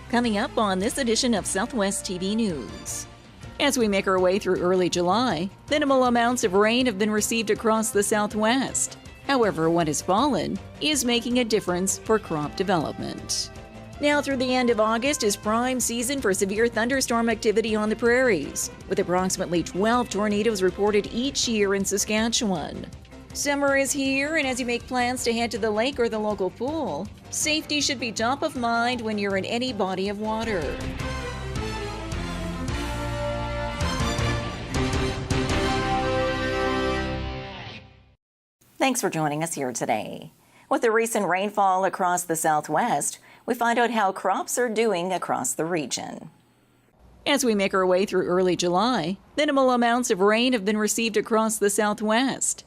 Coming up on this edition of Southwest TV News. As we make our way through early July, minimal amounts of rain have been received across the Southwest. However, what has fallen is making a difference for crop development. Now through the end of August is prime season for severe thunderstorm activity on the prairies, with approximately 12 tornadoes reported each year in Saskatchewan. Summer is here, and as you make plans to head to the lake or the local pool, safety should be top of mind when you're in any body of water. Thanks for joining us here today. With the recent rainfall across the Southwest, we find out how crops are doing across the region. As we make our way through early July, minimal amounts of rain have been received across the Southwest.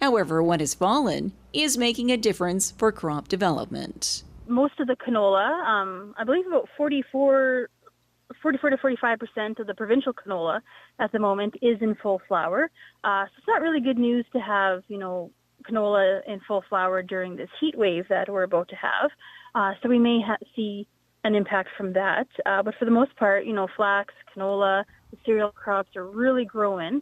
However, what has fallen is making a difference for crop development. Most of the canola, I believe about 44 to 45% of the provincial canola at the moment is in full flower. So it's not really good news to have, canola in full flower during this heat wave that we're about to have. So we may see an impact from that. But for the most part, flax, canola, the cereal crops are really growing.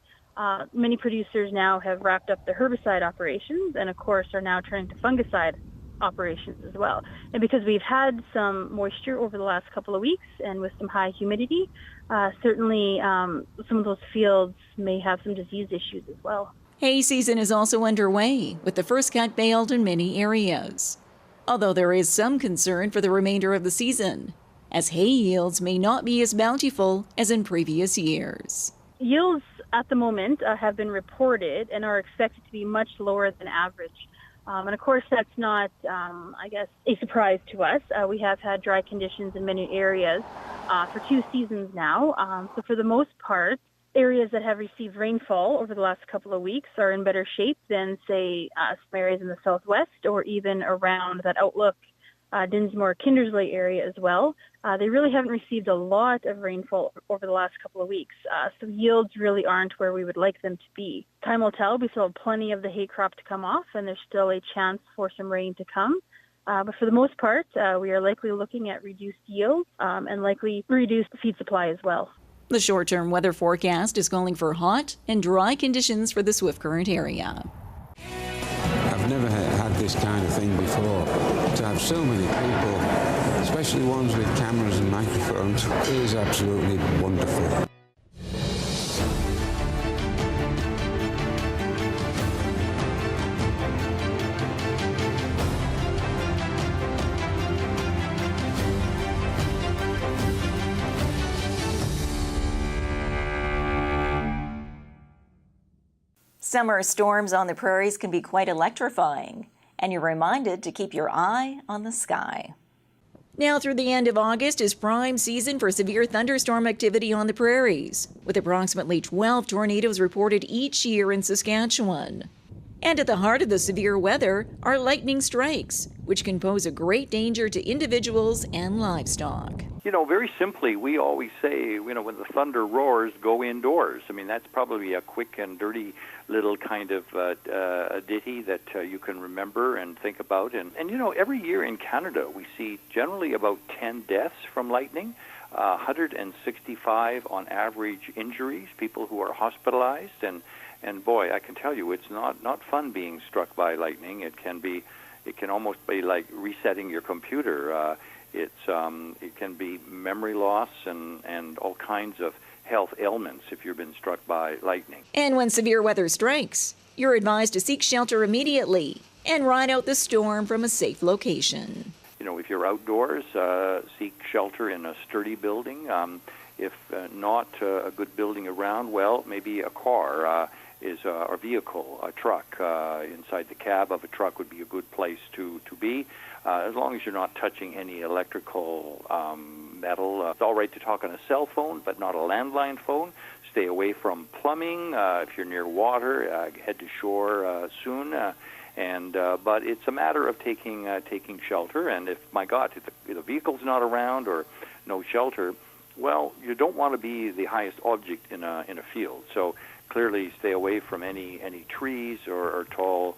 Many producers now have wrapped up their herbicide operations and, of course, are now turning to fungicide operations as well. And because we've had some moisture over the last couple of weeks and with some high humidity, certainly some of those fields may have some disease issues as well. Hay season is also underway, with the first cut baled in many areas. Although there is some concern for the remainder of the season, as hay yields may not be as bountiful as in previous years. Yields at the moment have been reported and are expected to be much lower than average. And of course, that's not, a surprise to us. We have had dry conditions in many areas for 2 seasons now. So for the most part, areas that have received rainfall over the last couple of weeks are in better shape than, say, some areas in the Southwest or even around that Outlook, Dinsmore, Kindersley area as well. They really haven't received a lot of rainfall over the last couple of weeks, so yields really aren't where we would like them to be. Time will tell. We still have plenty of the hay crop to come off, and there's still a chance for some rain to come. But for the most part, we are likely looking at reduced yields and likely reduced feed supply as well. The short-term weather forecast is calling for hot and dry conditions for the Swift Current area. I've never had this kind of thing before. To have so many people, especially ones with cameras and microphones, it is absolutely wonderful. Summer storms on the prairies can be quite electrifying, and you're reminded to keep your eye on the sky. Now through the end of August is prime season for severe thunderstorm activity on the prairies, with approximately 12 tornadoes reported each year in Saskatchewan. And at the heart of the severe weather are lightning strikes, which can pose a great danger to individuals and livestock. Very simply, we always say, when the thunder roars, go indoors. I mean, that's probably a quick and dirty little kind of a ditty that you can remember and think about. And every year in Canada, we see generally about 10 deaths from lightning, 165 on average injuries, people who are hospitalized. And boy, I can tell you, it's not fun being struck by lightning. It can almost be like resetting your computer. It can be memory loss and all kinds of health ailments if you've been struck by lightning. And when severe weather strikes, you're advised to seek shelter immediately and ride out the storm from a safe location. If you're outdoors, seek shelter in a sturdy building. If not a good building around, well, maybe a car is a vehicle, a truck. Inside the cab of a truck would be a good place to be. As long as you're not touching any electrical metal. It's all right to talk on a cell phone, but not a landline phone. Stay away from plumbing. If you're near water, head to shore soon. But it's a matter of taking shelter. And if the vehicle's not around or no shelter, well, you don't want to be the highest object in a field. So clearly, stay away from any trees or tall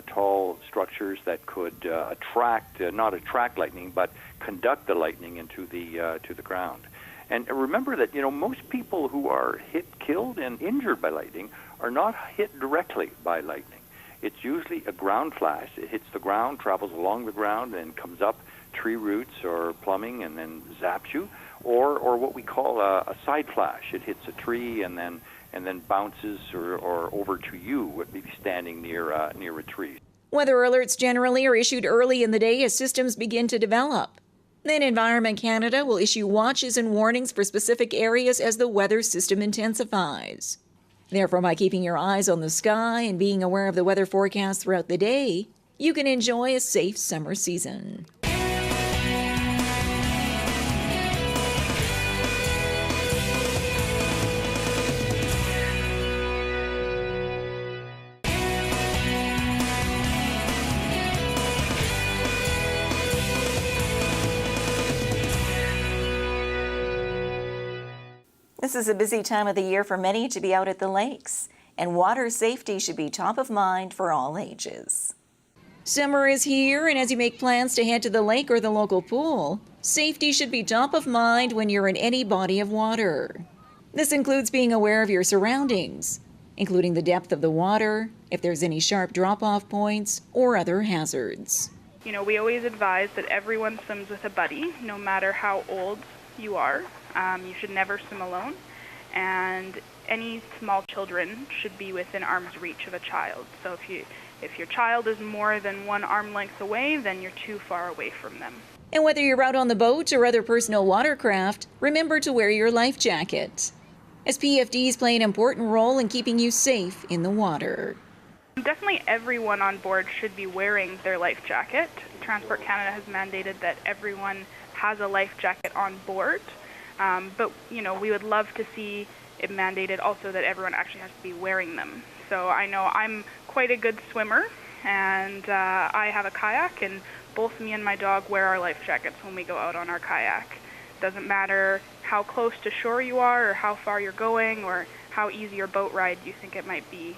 tall structures that could not attract lightning, but conduct the lightning into to the ground. And remember that most people who are hit, killed, and injured by lightning are not hit directly by lightning. It's usually a ground flash. It hits the ground, travels along the ground, and comes up tree roots or plumbing, and then zaps you. Or what we call a side flash. It hits a tree and then bounces or over to you, maybe standing near a tree. Weather alerts generally are issued early in the day as systems begin to develop. Then Environment Canada will issue watches and warnings for specific areas as the weather system intensifies. Therefore, by keeping your eyes on the sky and being aware of the weather forecast throughout the day, you can enjoy a safe summer season. This is a busy time of the year for many to be out at the lakes, and water safety should be top of mind for all ages. Summer is here, and as you make plans to head to the lake or the local pool, safety should be top of mind when you're in any body of water. This includes being aware of your surroundings, including the depth of the water, if there's any sharp drop-off points, or other hazards. We always advise that everyone swims with a buddy, no matter how old you are. You should never swim alone, and any small children should be within arm's reach of a child. So if your child is more than 1 arm length away, then you're too far away from them. And whether you're out on the boat or other personal watercraft, remember to wear your life jacket, as PFDs play an important role in keeping you safe in the water. Definitely everyone on board should be wearing their life jacket. Transport Canada has mandated that everyone has a life jacket on board. But we would love to see it mandated also that everyone actually has to be wearing them. So I know I'm quite a good swimmer, and I have a kayak, and both me and my dog wear our life jackets when we go out on our kayak. Doesn't matter how close to shore you are, or how far you're going, or how easy your boat ride you think it might be.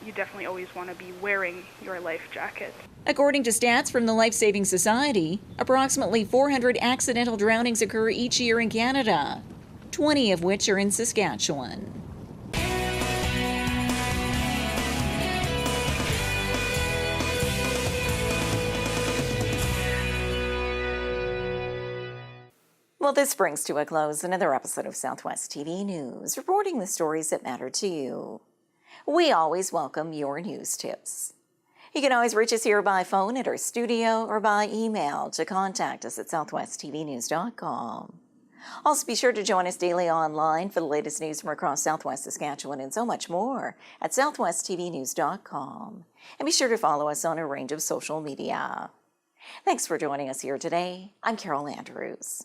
You definitely always want to be wearing your life jacket. According to stats from the Life Saving Society, approximately 400 accidental drownings occur each year in Canada, 20 of which are in Saskatchewan. Well, this brings to a close another episode of Southwest TV News, reporting the stories that matter to you. We always welcome your news tips. You can always reach us here by phone at our studio or by email to contact us at southwesttvnews.com. Also, be sure to join us daily online for the latest news from across Southwest Saskatchewan and so much more at southwesttvnews.com. And be sure to follow us on a range of social media. Thanks for joining us here today. I'm Carol Andrews.